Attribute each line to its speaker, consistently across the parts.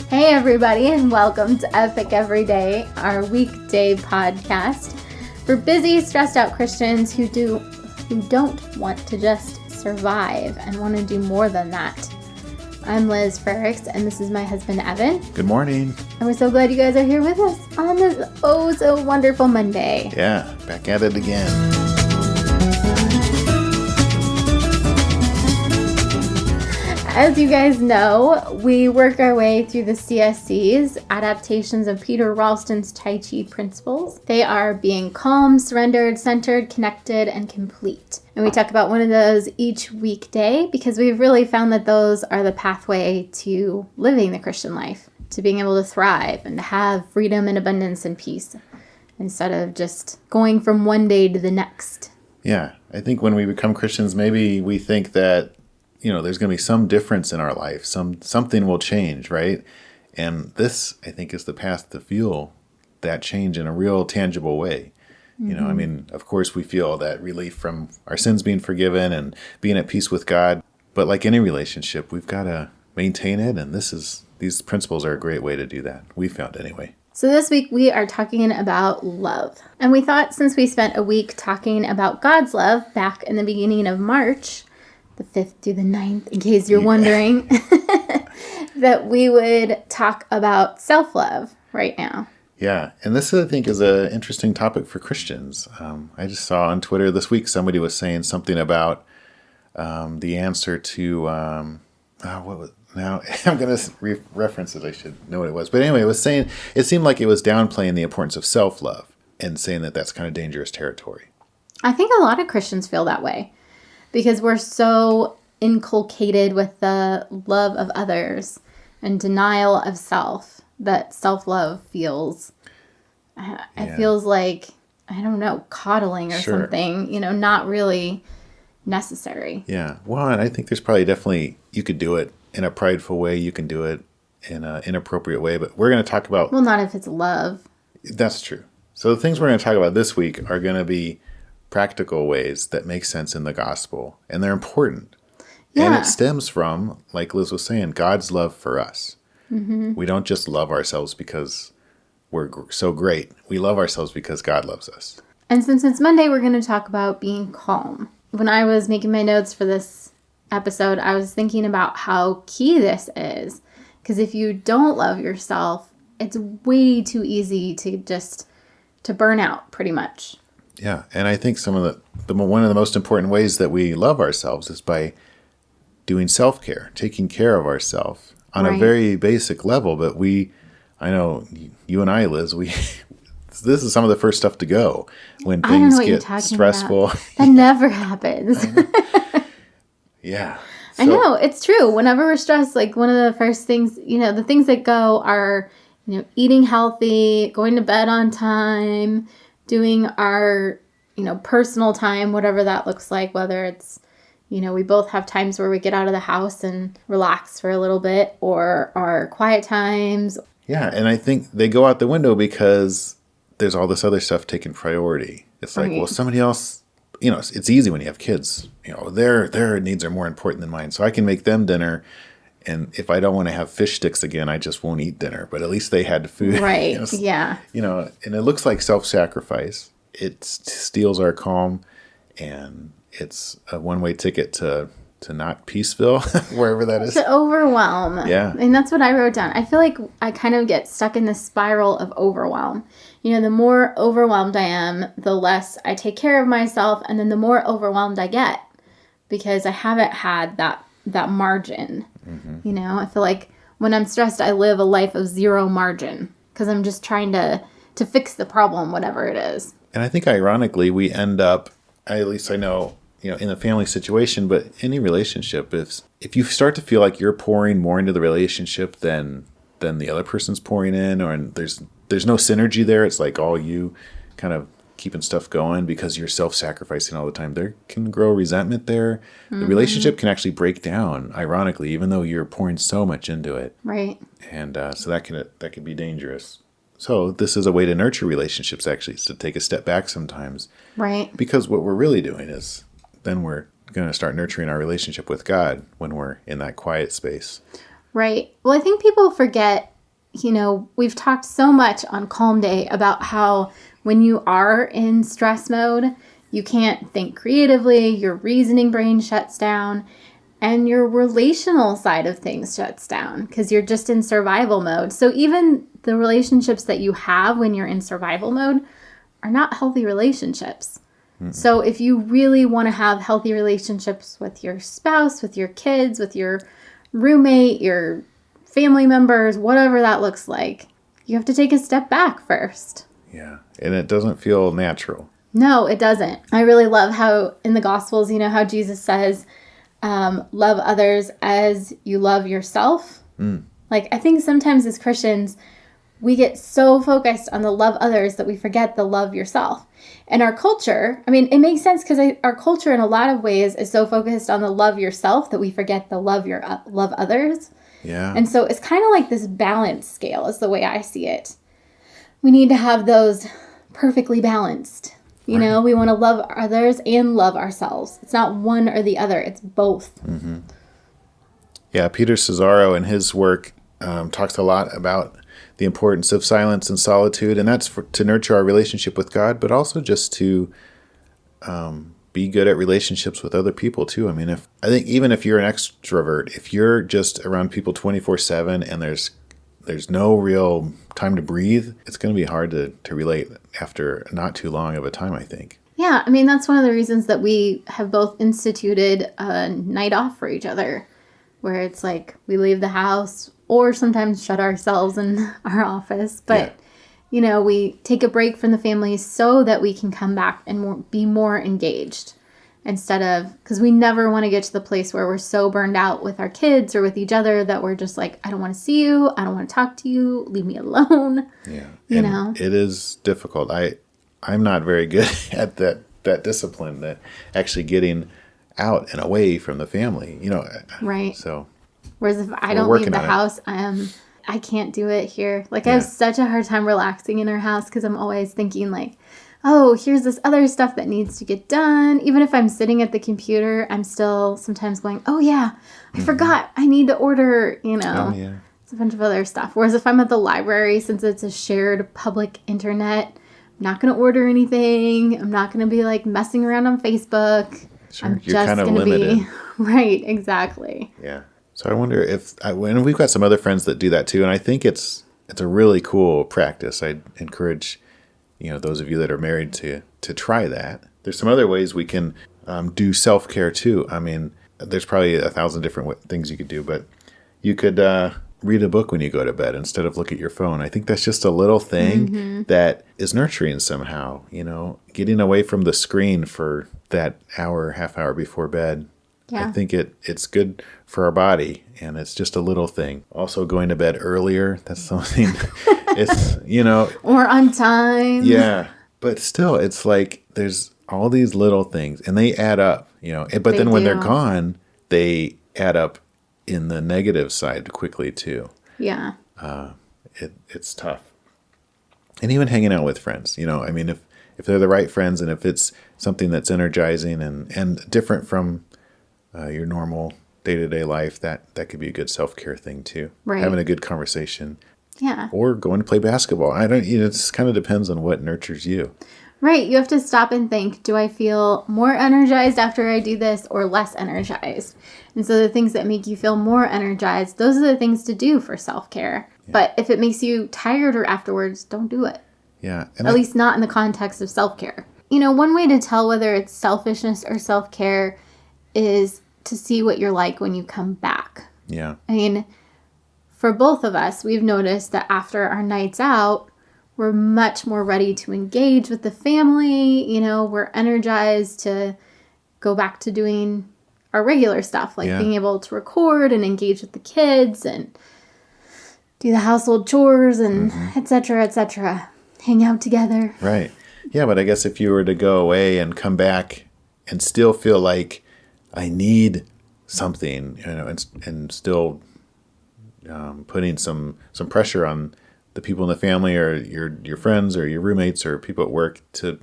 Speaker 1: Hey everybody, and welcome to Epic Everyday, our weekday podcast for busy, stressed out Christians who don't want to just survive and want to do more than that. I'm Liz Frerichs, and this is my husband Evan.
Speaker 2: Good morning.
Speaker 1: And we're so glad you guys are here with us on this so wonderful Monday.
Speaker 2: Yeah, back at it again.
Speaker 1: As you guys know, we work our way through the CSC's adaptations of Peter Ralston's Tai Chi principles. They are being calm, surrendered, centered, connected, and complete. And we talk about one of those each weekday because we've really found that those are the pathway to living the Christian life, to being able to thrive and to have freedom and abundance and peace instead of just going from one day to the next.
Speaker 2: Yeah, I think when we become Christians, maybe we think that there's going to be some difference in our life. Something will change, right? And this, I think, is the path to feel that change in a real tangible way. Mm-hmm. Of course, we feel that relief from our sins being forgiven and being at peace with God. But like any relationship, we've got to maintain it. And these principles are a great way to do that. We found anyway.
Speaker 1: So this week we are talking about love. And we thought since we spent a week talking about God's love back in the beginning of March, the 5th through the 9th, in case you're wondering, that we would talk about self-love right now.
Speaker 2: Yeah, and this, I think, is an interesting topic for Christians. I just saw on Twitter this week somebody was saying something about the answer to, what was, now I'm going to reference it, I should know what it was. But anyway, it was saying, it seemed like it was downplaying the importance of self-love and saying that that's kind of dangerous territory.
Speaker 1: I think a lot of Christians feel that way. Because we're so inculcated with the love of others and denial of self that self-love feels, it feels like, I don't know, coddling or something, not really necessary.
Speaker 2: Yeah. Well, and I think there's probably definitely, you could do it in a prideful way. You can do it in an inappropriate way. But we're going to talk about...
Speaker 1: Well, not if it's love.
Speaker 2: That's true. So the things we're going to talk about this week are going to be practical ways that make sense in the gospel, and they're important. Yeah. And it stems from, like Liz was saying, God's love for us. Mm-hmm. We don't just love ourselves because we're so great. We love ourselves because God loves us.
Speaker 1: And since it's Monday, we're going to talk about being calm. When I was making my notes for this episode, I was thinking about how key this is. Because if you don't love yourself, it's way too easy to burn out, pretty much.
Speaker 2: Yeah, and I think some of one of the most important ways that we love ourselves is by doing self-care, taking care of ourselves on a very basic level. But I know you and I, Liz, this is some of the first stuff to go when things get stressful.
Speaker 1: That never happens.
Speaker 2: Yeah.
Speaker 1: So, I know, it's true. Whenever we're stressed, like one of the first things, the things that go are, eating healthy, going to bed on time, doing our, personal time, whatever that looks like, whether it's, we both have times where we get out of the house and relax for a little bit, or our quiet times.
Speaker 2: Yeah, and I think they go out the window because there's all this other stuff taking priority. It's like, well, somebody else, it's easy when you have kids, their needs are more important than mine. So I can make them dinner. And if I don't want to have fish sticks again, I just won't eat dinner. But at least they had food.
Speaker 1: Right, yeah.
Speaker 2: And it looks like self-sacrifice. It steals our calm, and it's a one-way ticket to not peaceville, wherever that is.
Speaker 1: To overwhelm.
Speaker 2: Yeah.
Speaker 1: And that's what I wrote down. I feel like I kind of get stuck in this spiral of overwhelm. The more overwhelmed I am, the less I take care of myself, and then the more overwhelmed I get because I haven't had that margin. Mm-hmm. I feel like when I'm stressed, I live a life of zero margin because I'm just trying to fix the problem, whatever it is.
Speaker 2: And I think ironically, we end up, at least I know, in a family situation, but any relationship, if you start to feel like you're pouring more into the relationship than the other person's pouring in, or there's no synergy there, it's like all you kind of keeping stuff going because you're self-sacrificing all the time, there can grow resentment there. Mm-hmm. The relationship can actually break down, ironically, even though you're pouring so much into it.
Speaker 1: Right.
Speaker 2: And so that can be dangerous. So this is a way to nurture relationships, actually, is to take a step back sometimes.
Speaker 1: Right.
Speaker 2: Because what we're really doing is then we're going to start nurturing our relationship with God when we're in that quiet space.
Speaker 1: Right. Well, I think people forget we've talked so much on Calm Day about how when you are in stress mode, you can't think creatively, your reasoning brain shuts down, and your relational side of things shuts down because you're just in survival mode. So even the relationships that you have when you're in survival mode are not healthy relationships. So if you really want to have healthy relationships with your spouse, with your kids, with your roommate, your family members, whatever that looks like, you have to take a step back first.
Speaker 2: Yeah. And it doesn't feel natural.
Speaker 1: No, it doesn't. I really love how in the Gospels, how Jesus says, love others as you love yourself. Like, I think sometimes as Christians, we get so focused on the love others that we forget the love yourself. And our culture, it makes sense because our culture in a lot of ways is so focused on the love yourself that we forget the love others.
Speaker 2: Yeah.
Speaker 1: And so it's kind of like this balance scale is the way I see it. We need to have those perfectly balanced. We want to love others and love ourselves. It's not one or the other. It's both.
Speaker 2: Mm-hmm. Yeah, Peter Cesaro in his work talks a lot about the importance of silence and solitude, and that's to nurture our relationship with God, but also just to be good at relationships with other people too. I think even if you're an extrovert, if you're just around people 24/7 and there's no real time to breathe, it's going to be hard to relate after not too long of a time, I think.
Speaker 1: Yeah, that's one of the reasons that we have both instituted a night off for each other, where it's like we leave the house or sometimes shut ourselves in our office. But, we take a break from the family so that we can come back and be more engaged instead of, because we never want to get to the place where we're so burned out with our kids or with each other that we're just like, I don't want to see you. I don't want to talk to you. Leave me alone.
Speaker 2: Yeah.
Speaker 1: It
Speaker 2: is difficult. I'm not very good at that discipline, that actually getting out and away from the family,
Speaker 1: Right.
Speaker 2: So.
Speaker 1: Whereas if I don't leave the house, I can't do it here. Like, I have such a hard time relaxing in our house because I'm always thinking like, oh, here's this other stuff that needs to get done. Even if I'm sitting at the computer, I'm still sometimes going, oh yeah, I forgot. I need to order,
Speaker 2: Oh, yeah.
Speaker 1: It's a bunch of other stuff. Whereas if I'm at the library, since it's a shared public internet, I'm not going to order anything. I'm not going to be like messing around on Facebook.
Speaker 2: Sure.
Speaker 1: I'm
Speaker 2: You're
Speaker 1: just
Speaker 2: kind of
Speaker 1: going to
Speaker 2: limited.
Speaker 1: be right. Exactly.
Speaker 2: Yeah. So I wonder and we've got some other friends that do that too, and I think it's a really cool practice. I'd encourage, those of you that are married to try that. There's some other ways we can do self-care too. There's probably 1,000 different things you could do, but you could read a book when you go to bed instead of look at your phone. I think that's just a little thing that is nurturing somehow, getting away from the screen for that hour, half hour before bed. Yeah. I think it's good for our body, and it's just a little thing. Also, going to bed earlier, that's something, it's,
Speaker 1: Or on time.
Speaker 2: Yeah, but still, it's like there's all these little things, and they add up, but then when they're gone, they add up in the negative side quickly too.
Speaker 1: Yeah.
Speaker 2: It's tough. And even hanging out with friends, if they're the right friends, and if it's something that's energizing and different from your normal day-to-day life, that could be a good self-care thing too.
Speaker 1: Right.
Speaker 2: Having a good conversation.
Speaker 1: Yeah.
Speaker 2: Or going to play basketball. It just kind of depends on what nurtures you.
Speaker 1: Right. You have to stop and think, do I feel more energized after I do this or less energized? And so the things that make you feel more energized, those are the things to do for self-care. Yeah. But if it makes you tired or afterwards, don't do it.
Speaker 2: Yeah.
Speaker 1: At least not in the context of self-care. One way to tell whether it's selfishness or self-care is to see what you're like when you come back.
Speaker 2: Yeah.
Speaker 1: For both of us, we've noticed that after our nights out, we're much more ready to engage with the family. We're energized to go back to doing our regular stuff, like being able to record and engage with the kids and do the household chores and et cetera, hang out together.
Speaker 2: Right. Yeah, but I guess if you were to go away and come back and still feel like I need something, and still putting some pressure on the people in the family or your friends or your roommates or people at work to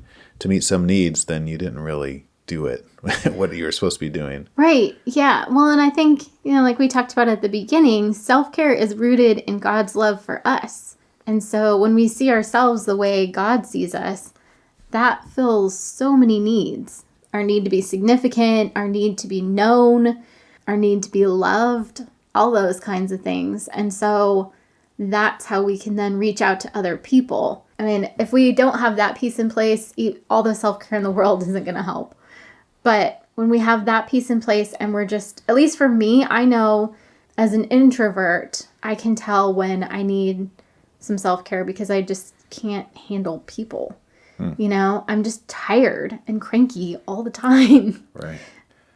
Speaker 2: meet some needs, then you didn't really do it, what you're supposed to be doing.
Speaker 1: Right. Yeah. Well, and I think, like we talked about at the beginning, self-care is rooted in God's love for us. And so when we see ourselves the way God sees us, that fills so many needs. Our need to be significant, our need to be known, our need to be loved, all those kinds of things. And so that's how we can then reach out to other people. I mean, if we don't have that piece in place, all the self-care in the world isn't going to help. But when we have that piece in place and we're just, at least for me, I know as an introvert, I can tell when I need some self-care because I just can't handle people. I'm just tired and cranky all the time.
Speaker 2: Right.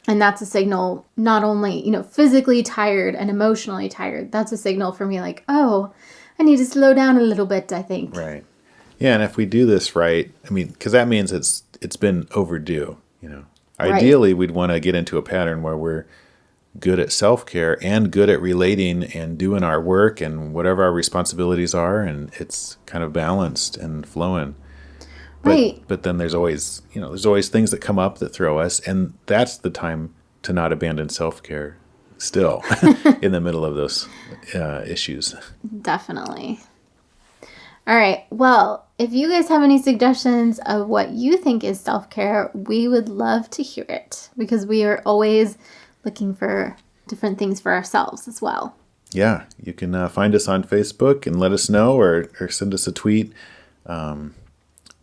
Speaker 1: And that's a signal, not only, physically tired and emotionally tired. That's a signal for me like, oh, I need to slow down a little bit, I think.
Speaker 2: Right. Yeah. And if we do this right, because that means it's been overdue,
Speaker 1: Right.
Speaker 2: Ideally, we'd want to get into a pattern where we're good at self-care and good at relating and doing our work and whatever our responsibilities are. And it's kind of balanced and flowing.
Speaker 1: Right.
Speaker 2: But then there's always things that come up that throw us. And that's the time to not abandon self-care still in the middle of those issues.
Speaker 1: Definitely. All right. Well, if you guys have any suggestions of what you think is self-care, we would love to hear it because we are always looking for different things for ourselves as well.
Speaker 2: Yeah. You can find us on Facebook and let us know or send us a tweet.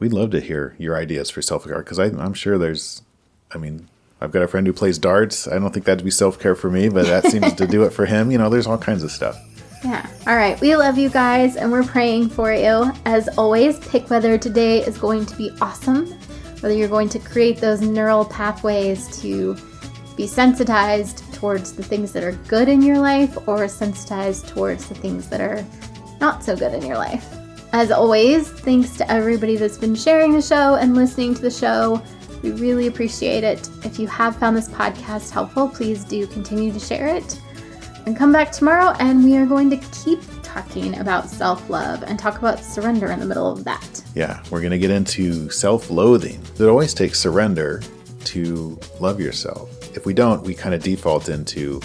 Speaker 2: We'd love to hear your ideas for self-care because I'm sure I've got a friend who plays darts. I don't think that'd be self-care for me, but that seems to do it for him. There's all kinds of stuff.
Speaker 1: Yeah. All right. We love you guys and we're praying for you. As always, pick whether today is going to be awesome, whether you're going to create those neural pathways to be sensitized towards the things that are good in your life or sensitized towards the things that are not so good in your life. As always, thanks to everybody that's been sharing the show and listening to the show. We really appreciate it. If you have found this podcast helpful, please do continue to share it. And come back tomorrow and we are going to keep talking about self-love and talk about surrender in the middle of that.
Speaker 2: Yeah, we're going to get into self-loathing. It always takes surrender to love yourself. If we don't, we kind of default into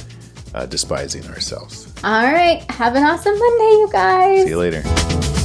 Speaker 2: despising ourselves.
Speaker 1: All right. Have an awesome Monday, you guys.
Speaker 2: See you later.